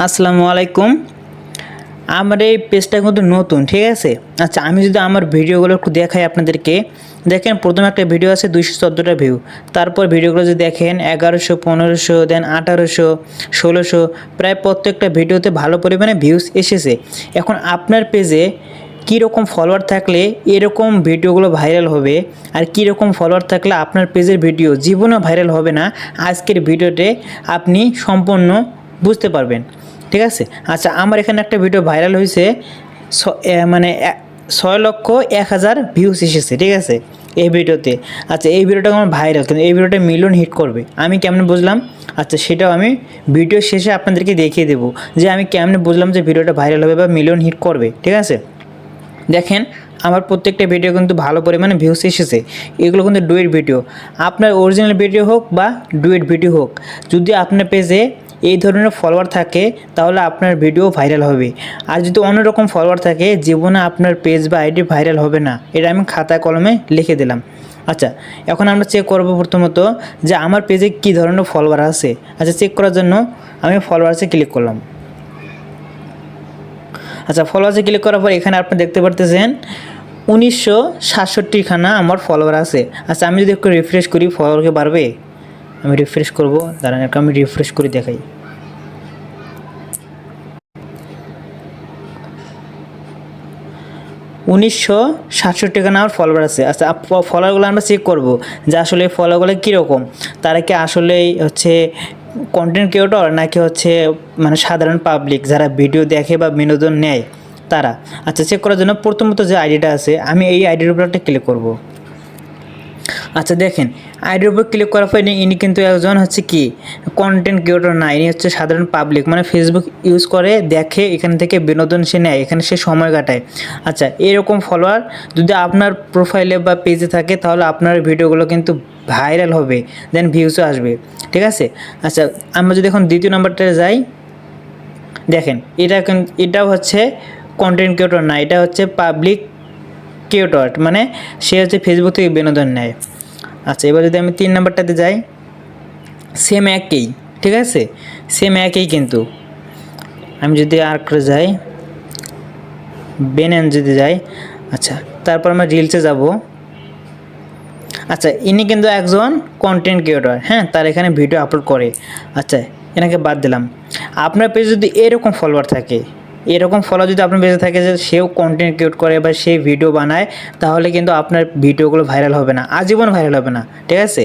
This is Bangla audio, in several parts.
আসসালামু আলাইকুম। আমার এই পেজটা কিন্তু নতুন, ঠিক আছে। আচ্ছা, আমি যদি আমার ভিডিওগুলো একটু দেখাই আপনাদেরকে। দেখেন, প্রথম একটা ভিডিও আছে 214টা ভিউ। তারপর ভিডিওগুলো যদি দেখেন 1100, 1500, দেন 1800, 1600, প্রায় প্রত্যেকটা ভিডিওতে ভালো পরিমাণে ভিউজ এসেছে। এখন আপনার পেজে কীরকম ফলোয়ার থাকলে এরকম ভিডিওগুলো ভাইরাল হবে, আর কীরকম ফলোয়ার থাকলে আপনার পেজের ভিডিও জীবনেও ভাইরাল হবে না, আজকের ভিডিওতে আপনি সম্পূর্ণ বুঝতে পারবেন, ঠিক আছে। আচ্ছা, আমার এখানে একটা ভিডিও ভাইরাল হয়েছে, মানে 6,01,000 ভিউস এসেছে, ঠিক আছে, এই ভিডিওতে। আচ্ছা, এই ভিডিওটা আমার ভাইরাল, কিন্তু এই ভিডিওটা মিলিয়ন হিট করবে। আমি কেমনে বুঝলাম? আচ্ছা, সেটাও আমি ভিডিও শেষে আপনাদেরকে দেখিয়ে দেবো যে আমি কেমনে বুঝলাম যে ভিডিওটা ভাইরাল হবে বা মিলিয়ন হিট করবে, ঠিক আছে। দেখেন, আমার প্রত্যেকটা ভিডিও কিন্তু ভালো পরিমাণে ভিউস এসেছে। এগুলো কিন্তু ডুয়েট ভিডিও। আপনার অরিজিনাল ভিডিও হোক বা ডুয়েট ভিডিও হোক, যদি আপনার পেজে এই ধরনের ফলোয়ার থাকে তাহলে আপনার ভিডিও ভাইরাল হবে। আর যদি অন্যরকম ফলোয়ার থাকে, জীবনে আপনার পেজ বা আইডি ভাইরাল হবে না। এটা আমি খাতা কলমে লিখে দিলাম। আচ্ছা, এখন আমরা চেক করব প্রথমত যে আমার পেজে কী ধরনের ফলোয়ার আছে। আচ্ছা, চেক করার জন্য আমি ফলোয়ার্সে ক্লিক করলাম। আচ্ছা, ফলোয়ার্সে ক্লিক করার পর এখানে আপনি দেখতে পারতেছেন 1967খানা আমার ফলোয়ার আছে। আচ্ছা, আমি যদি একটু রিফ্রেশ করি, ফলোয়ারকে বাড়বে? আমি রিফ্রেশ করব, দাঁড়ান একটু আমি রিফ্রেশ করে দেখাই। 1967খানা আমার ফলোয়ার আছে। আচ্ছা, ফলোয়ারগুলো আমরা চেক করব যে আসলে ফলোয়ারগুলো কীরকম, তারা কি আসলেই হচ্ছে কন্টেন্ট ক্রিয়েটর নাকি হচ্ছে মানে সাধারণ পাবলিক যারা ভিডিও দেখে বা বিনোদন নেয় তারা। আচ্ছা, চেক করার জন্য প্রথমত যে আইডিটা আছে, আমি এই আইডির উপর একটা ক্লিক করব। আচ্ছা, দেখেন, আইডির উপর ক্লিক করার পর ইনি কিন্তু একজন হচ্ছে কি কন্টেন্ট ক্রিয়েটর না, ইনি হচ্ছে সাধারণ পাবলিক, মানে ফেসবুক ইউজ করে, দেখে, এখান থেকে বিনোদন সে নেয়, এখানে সে সময় কাটায়। আচ্ছা, এরকম ফলোয়ার যদি আপনার প্রোফাইলে বা পেজে থাকে তাহলে আপনার ভিডিওগুলো কিন্তু ভাইরাল হবে, দেন ভিউসও আসবে, ঠিক আছে। আচ্ছা, আমরা যদি এখন দ্বিতীয় নাম্বারটায় যাই, দেখেন, এটাও হচ্ছে কন্টেন্ট ক্রিয়েটর না, এটা হচ্ছে পাবলিক ক্রিয়েটর, মানে সে হচ্ছে ফেসবুক থেকে বিনোদন নেয়। আচ্ছা, এবার যদি আমি 3 নাম্বারটাতে যাই, সেম একই, ঠিক আছে, সেম একই। কিন্তু আমি যদি আর করে যাই, বেনেন যদি যাই, আচ্ছা, তারপর আমরা রিলসে যাব। আচ্ছা, ইনি কিন্তু একজন কন্টেন্ট ক্রিয়েটর, হ্যাঁ, তার এখানে ভিডিও আপলোড করে। আচ্ছা, এনাকে বাদ দিলাম। আপনার পেজে যদি এরকম ফলোয়ার থাকে, এরকম ফলোয়ার যদি আপনার পেজে থাকে যে সেও কন্টেন্ট ক্রিয়েট করে বা সে ভিডিও বানায়, তাহলে কিন্তু আপনার ভিডিওগুলো ভাইরাল হবে না, আজীবন ভাইরাল হবে না, ঠিক আছে।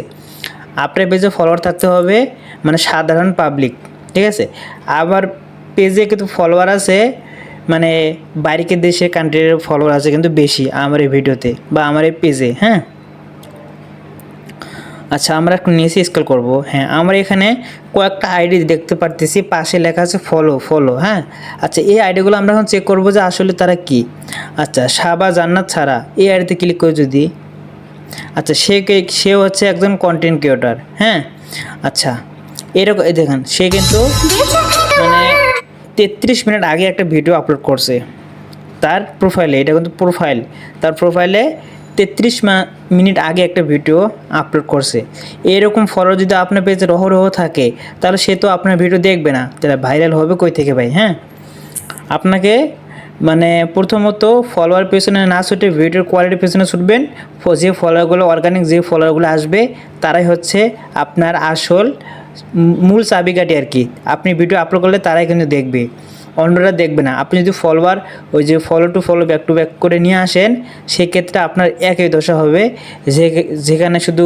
আপনার পেজে ফলোয়ার থাকতে হবে মানে সাধারণ পাবলিক, ঠিক আছে। আবার পেজে কিন্তু ফলোয়ার আছে মানে বাইরের দেশের কান্ট্রির ফলোয়ার আছে কিন্তু বেশি আমার এই ভিডিওতে বা আমার এই পেজে, হ্যাঁ। আচ্ছা, আমরা একটু নিচে স্ক্রল করব। হ্যাঁ, আমরা এখানে কয়েকটা আইডি দেখতে পারতেছি, পাশে লেখা আছে ফলো, হ্যাঁ। আচ্ছা, এই আইডিগুলো আমরা এখন চেক করব যে আসলে তারা কি। আচ্ছা, সাবা জান্নাত ছাড়া এই আইডিতে ক্লিক করে যদি, আচ্ছা, সে হচ্ছে একজন কন্টেন্ট ক্রিয়েটর, হ্যাঁ। আচ্ছা, এরকম দেখেন, সে কিন্তু মানে 33 মিনিট আগে একটা ভিডিও আপলোড করছে তার প্রোফাইলে, এটা কিন্তু প্রোফাইল, তার প্রোফাইলে 33 মিনিট আগে একটা ভিডিও আপলোড করছে। এরকম ফলো যদি আপনার পেজে রহ থাকে তাহলে সে তো আপনার ভিডিও দেখবে না, তাহলে ভাইরাল হবে কই থেকে ভাই, হ্যাঁ। আপনাকে মানে প্রথমত ফলোয়ার পেছনে না ছুটে ভিডিওর কোয়ালিটির পেছনে ছুটবেন। যে ফলোয়ারগুলো অর্গানিক, যে ফলোয়ারগুলো আসবে তারাই হচ্ছে আপনার আসল মূল চাবিকাঠি আর কি। আপনি ভিডিও আপলোড করলে তারাই কিন্তু দেখবে, অন্যরা দেখবে না। আপনি যদি ফলোয়ার ওই যে follow to follow, back to back করে নিয়ে আসেন, সেক্ষেত্রে আপনার একই দশা হবে, যেখানে শুধু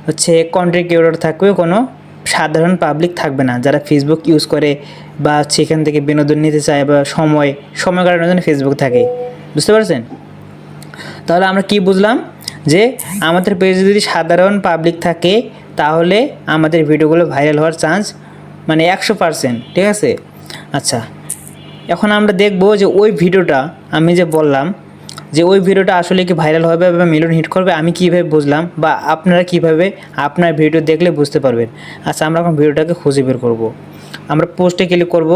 হচ্ছে কন্টেন্ট ক্রিয়েটর থাকবে, কোনো সাধারণ পাবলিক থাকবে না যারা ফেসবুক ইউজ করে বা সেখান থেকে বিনোদন নিতে চায় বা সময় কাটানোর জন্য ফেসবুক থাকে। বুঝতে পারছেন? তাহলে আমরা কি বুঝলাম যে আমাদের পেজে যদি সাধারণ পাবলিক থাকে তাহলে আমাদের ভিডিওগুলো ভাইরাল হওয়ার চান্স মানে 100%, ঠিক আছে। আচ্ছা, এখন আমরা দেখব যে ওই ভিডিওটা আমি যে বললাম যে ওই ভিডিওটা আসলে কি ভাইরাল হবে বা মিলিয়ন হিট করবে, আমি কীভাবে বুঝলাম বা আপনারা কীভাবে আপনার ভিডিও দেখলে বুঝতে পারবেন। আচ্ছা, আমরা এখন ভিডিওটাকে খুঁজে বের করব। আমরা পোস্টে ক্লিক করব,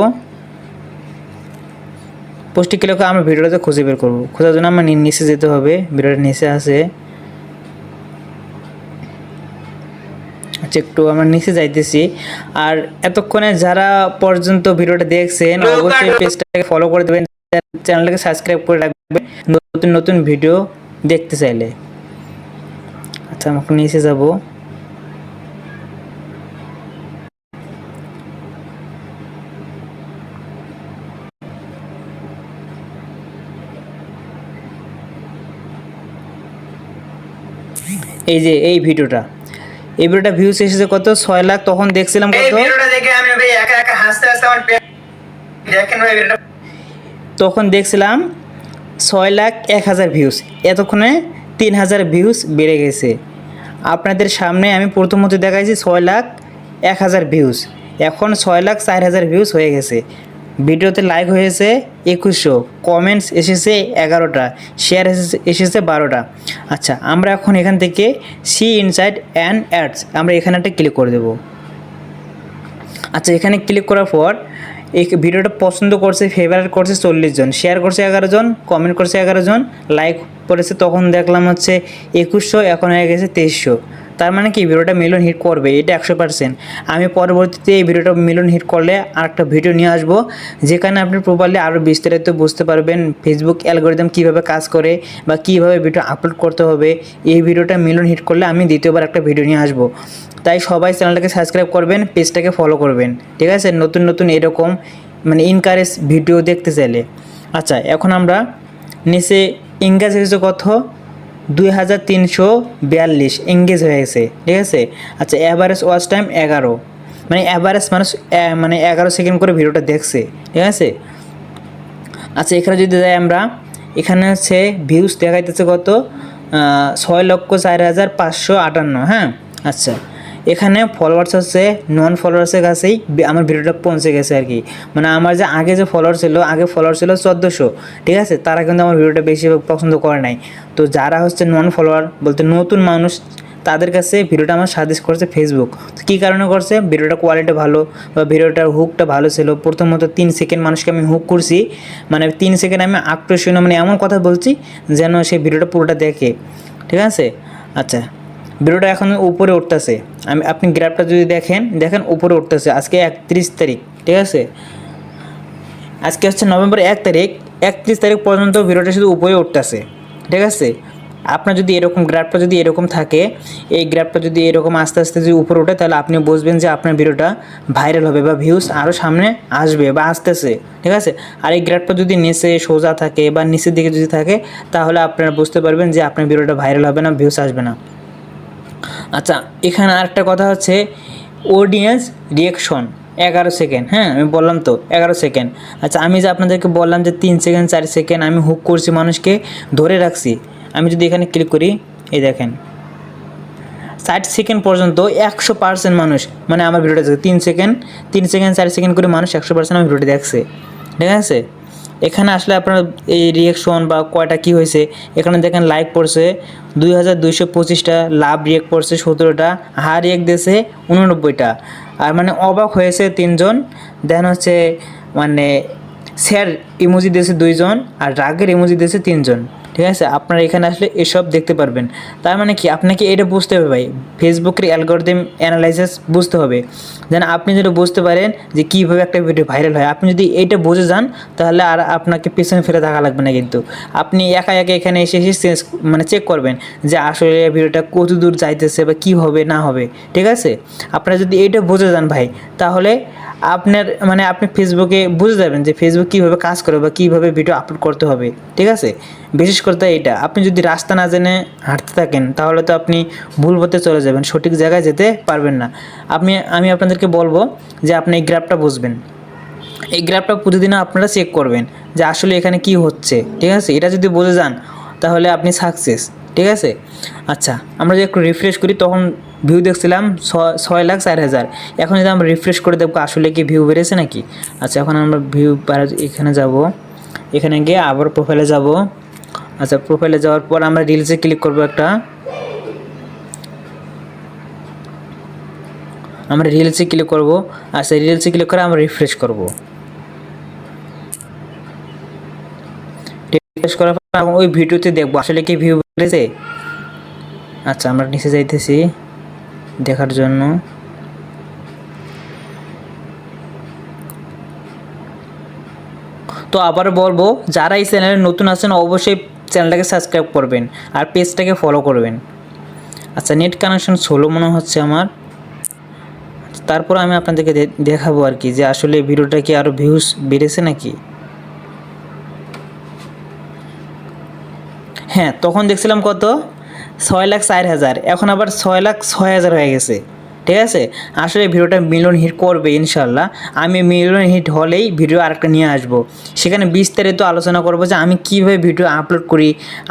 পোস্টে ক্লিক করে আমরা ভিডিওটাতে খুঁজে বের করব। খোঁজার জন্য আমার নিচে যেতে হবে, ভিডিওটা নিচে আছে। আচ্ছা, একটু আমরা নিচে যাইতেছি। আর এতক্ষণে যারা পর্যন্ত ভিডিওটা দেখছেন অবশ্যই পেজটাকে ফলো করে দেবেন, চ্যানেলটাকে সাবস্ক্রাইব করে রাখবেন নতুন নতুন ভিডিও দেখতে চাইলে। আচ্ছা, আমাকে নিচে যাব। এই যে এই ভিডিওটা ভিউজ এসেছে কত, 6 লাখ। তখন দেখছিলাম কত, ভিডিওটা দেখে আমি ভাই একা একা হাসতে হাসতে আমার দেখেন ভাই ভিডিওটা, তখন দেখছিলাম 6,01,000 ভিউজ, এতক্ষণে 3,000 ভিউজ বেড়ে গেছে। আপনাদের সামনে আমি প্রথমত দেখাইছি 6,01,000 ভিউজ, এখন 6,04,000 ভিউজ হয়ে গেছে। ভিডিওতে লাইক হয়েছে 2100, কমেন্টস এসেছে 11টা, শেয়ার এসেছে 12টা। আচ্ছা, আমরা এখন এখান থেকে সি ইনসাইড অ্যান্ড অ্যাডস আমরা এখানে একটা ক্লিক করে দেব। আচ্ছা, এখানে ক্লিক করার পর এই ভিডিওটা পছন্দ করছে, ফেভারিট করছে 40 জন, শেয়ার করছে 11 জন, কমেন্ট করছে 11 জন, লাইক করেছে তখন দেখলাম হচ্ছে 2100, এখন হয়ে গেছে 2300। তার মানে কি ভিডিওটা মিলিয়ন হিট করবে, এটা 100%। আমি পরবর্তীতে এই ভিডিওটা মিলিয়ন হিট করলে আরেকটা ভিডিও নিয়ে আসবো, যেখানে আপনি প্রপারলি আরও বিস্তারিত বুঝতে পারবেন ফেসবুক অ্যালগরিদম কীভাবে কাজ করে বা কীভাবে ভিডিও আপলোড করতে হবে। এই ভিডিওটা মিলিয়ন হিট করলে আমি দ্বিতীয়বার একটা ভিডিও নিয়ে আসবো। তাই সবাই চ্যানেলটাকে সাবস্ক্রাইব করবেন, পেজটাকে ফলো করবেন, ঠিক আছে, নতুন নতুন এরকম মানে ইনকারেজ ভিডিও দেখতে চাইলে। আচ্ছা, এখন আমরা নিচে এঙ্গেজ হয়েছে কত, 2,342 এঙ্গেজ হয়ে গেছে, ঠিক আছে। আচ্ছা, অ্যাভারেজ ওয়াচ টাইম 11, মানে অ্যাভারেজ মানুষ মানে 11 সেকেন্ড করে ভিডিওটা দেখছে, ঠিক আছে। আচ্ছা, এখানে যদি যাই আমরা, এখানে হচ্ছে ভিউজ দেখাইতেছে কত, 6,04,558। হ্যাঁ, আচ্ছা, এখানে ফলোয়ার্স হচ্ছে নন ফলোয়ার্সের কাছেই আমার ভিডিওটা পৌঁছে গেছে আর কি। মানে আমার যে আগে যে ফলোয়ার ছিল, আগে ফলোয়ার ছিল 1400, ঠিক আছে, তারা কিন্তু আমার ভিডিওটা বেশি পছন্দ করে নাই। তো যারা হচ্ছে নন ফলোয়ার বলতে নতুন মানুষ, তাদের কাছে ভিডিওটা আমার সাজেস্ট করছে ফেসবুক। তো কী কারণে করছে, ভিডিওটা কোয়ালিটি ভালো বা ভিডিওটার হুকটা ভালো ছিল। প্রথমত 3 সেকেন্ড মানুষকে আমি হুক করছি, মানে 3 সেকেন্ড আমি আকর্ষণীয় মানে এমন কথা বলছি যেন সেই ভিডিওটা পুরোটা দেখে, ঠিক আছে। আচ্ছা, ভিডিওটা এখন উপরে উঠতেছে, আপনি গ্রাফটা যদি দেখেন উপরে উঠতেছে। আজকে 31 তারিখ, ঠিক আছে, আজকে হচ্ছে নভেম্বর 1 তারিখ, 31 তারিখ পর্যন্ত ভিডিওটা শুধু উপরে উঠতেছে, ঠিক আছে। আপনার যদি এরকম গ্রাফটা যদি এরকম থাকে, এই গ্রাফটা যদি এরকম আস্তে আস্তে যদি উপরে ওঠে, তাহলে আপনি বুঝবেন যে আপনার ভিডিওটা ভাইরাল হবে বা ভিউজ আরও সামনে আসবে বা আসতেছে, ঠিক আছে। আর এই গ্রাফটা যদি নিচে সোজা থাকে বা নিচের দিকে যদি থাকে, তাহলে আপনারা বুঝতে পারবেন যে আপনার ভিডিওটা ভাইরাল হবে না, ভিউজ আসবে না। আচ্ছা, এখানে আরেকটা কথা হচ্ছে অডিয়েন্স রিয়াকশন 11 সেকেন্ড। হ্যাঁ, আমি বললাম তো 11 সেকেন্ড। আচ্ছা, আমি যে আপনাদেরকে বললাম যে 3 সেকেন্ড 4 সেকেন্ড আমি হুক করছি, মানুষকে ধরে রাখছি। আমি যদি এখানে ক্লিক করি, এই দেখেন 60 সেকেন্ড পর্যন্ত 100% মানুষ মানে আমার ভিডিওটা দেখছে। 3 সেকেন্ড 4 সেকেন্ড করে মানুষ 100% আমার ভিডিওটি দেখছে, ঠিক আছে। এখানে আসলে আপনার এই রিয়াকশন বা কয়টা কী হয়েছে, এখানে দেখেন লাইক পড়ছে 2,225টা, লাভ রিয়েক্ট পড়ছে 17টা, হার রিয়েক্ট দিয়েছে 89টা। আর মানে অবাক হয়েছে 3 জন, দেন হচ্ছে মানে স্যার ইমোজি দিয়েছে 2 জন, আর রাগের ইমোজি দিয়েছে 3 জন, ঠিক আছে। আপনারা এখানে আসলে এসব দেখতে পারবেন। তার মানে কি, আপনাকে এটা বুঝতে হবে ভাই, ফেসবুকের অ্যালগরিদম অ্যানালাইসিস বুঝতে হবে, যেন আপনি যদি বুঝতে পারেন যে কীভাবে একটা ভিডিও ভাইরাল হয়। আপনি যদি এইটা বুঝে যান, তাহলে আর আপনাকে পেছনে ফেলে থাকা লাগবে না। কিন্তু আপনি একা একা এখানে এসে চেক করবেন যে আসলে ভিডিওটা কত দূর যাইতেছে বা কী হবে না হবে, ঠিক আছে। আপনারা যদি এইটা বুঝে যান ভাই, তাহলে আপনার মানে আপনি ফেসবুকে বুঝে যাবেন যে ফেসবুক কীভাবে কাজ করে বা কীভাবে ভিডিও আপলোড করতে হবে, ঠিক আছে। বিশেষ করে এইটা, আপনি যদি রাস্তা না জেনে হাঁটতে থাকেন, তাহলে তো আপনি ভুল পথে চলে যাবেন, সঠিক জায়গায় যেতে পারবেন না। আমি আপনাদেরকে বলবো যে আপনি এই গ্রাফটা বুঝবেন, এই গ্রাফটা প্রতিদিন আপনারা চেক করবেন যে আসলে এখানে কি হচ্ছে, ঠিক আছে। এটা যদি বুঝে যান, তাহলে আপনি সাকসেস, ঠিক আছে। আচ্ছা, আমরা যদি একটু রিফ্রেশ করি, তখন ভিউ দেখছিলাম 6,04,000। এখন যদি আমরা রিফ্রেশ করে দেখবো আসলে কি ভিউ বেড়েছে নাকি। আচ্ছা, এখন আমরা ভিউ এখানে যাব, এখানে গিয়ে আবার প্রোফাইলে যাব। আচ্ছা, প্রোফাইলে যাওয়ার পর আমরা রিলসে ক্লিক করব একটা, আমরা রিলসে ক্লিক করব। আচ্ছা, রিলসে ক্লিক করে আমরা রিফ্রেশ করব। রিফ্রেশ করার পর ওই ভিডিওতে দেখবো আসলে কি ভিউ বেড়েছে। আচ্ছা, আমরা নিচে যাইতেছি, দেখার জন্য। তো আবার বলবো, যারা এই চ্যানেলে নতুন আছেন অবশ্যই চ্যানেলটাকে সাবস্ক্রাইব করবেন আর পেজটাকে ফলো করবেন। আচ্ছা, নেট কানেকশন স্লো মনে হচ্ছে আমার। তারপর আমি আপনাদেরকে দেখাবো আর কি যে আসলে ভিডিওটা কি আরও ভিউজ বেড়েছে নাকি। হ্যাঁ, তখন দেখছিলাম কত, 6,04,000, এখন আবার 6,06,000 হয়ে গেছে। ঠিক আছে, আসলে ভিডিওটা মিলিয়ন হিট করবে ইনশাল্লাহ। আমি মিলিয়ন হিট হলেই ভিডিও আরেকটা নিয়ে আসবো, সেখানে বিস্তারিত আলোচনা করবো যে আমি কীভাবে ভিডিও আপলোড করি,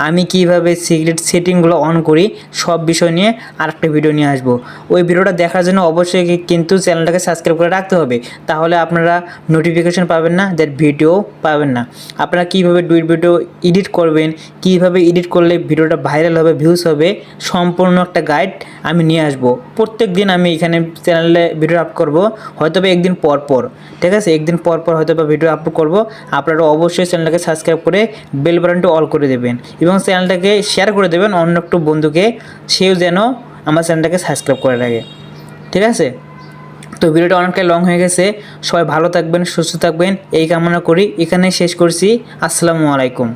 আমি কীভাবে সিক্রেট সেটিংগুলো অন করি, সব বিষয় নিয়ে আরেকটা ভিডিও নিয়ে আসবো। ওই ভিডিওটা দেখার জন্য অবশ্যই কিন্তু চ্যানেলটাকে সাবস্ক্রাইব করে রাখতে হবে, তাহলে আপনারা নোটিফিকেশন পাবেন না, দ্যাট ভিডিও পাবেন না। আপনারা কীভাবে ভিডিও এডিট করবেন, কীভাবে এডিট করলে ভিডিওটা ভাইরাল হবে, ভিউজ হবে, সম্পূর্ণ একটা গাইড আমি নিয়ে আসবো। প্রত্যেক দিন আমি এখানে চ্যানেলে ভিডিও আপলোড করবো, হয়তো বা একদিন পর পর। ঠিক আছে, একদিন পর পর হয়তো বা ভিডিও আপলোড করবো। আপনারা অবশ্যই চ্যানেলটাকে সাবস্ক্রাইব করে বেল বাটনটা অল করে দেবেন এবং চ্যানেলটাকে শেয়ার করে দেবেন অন্য একটু বন্ধুকে, সেও যেন আমার চ্যানেলটাকে সাবস্ক্রাইব করে রাখে। ঠিক আছে, তো ভিডিওটা অনেকটাই লং হয়ে গেছে। সবাই ভালো থাকবেন, সুস্থ থাকবেন এই কামনা করি। এখানে শেষ করছি। আসসালামু আলাইকুম।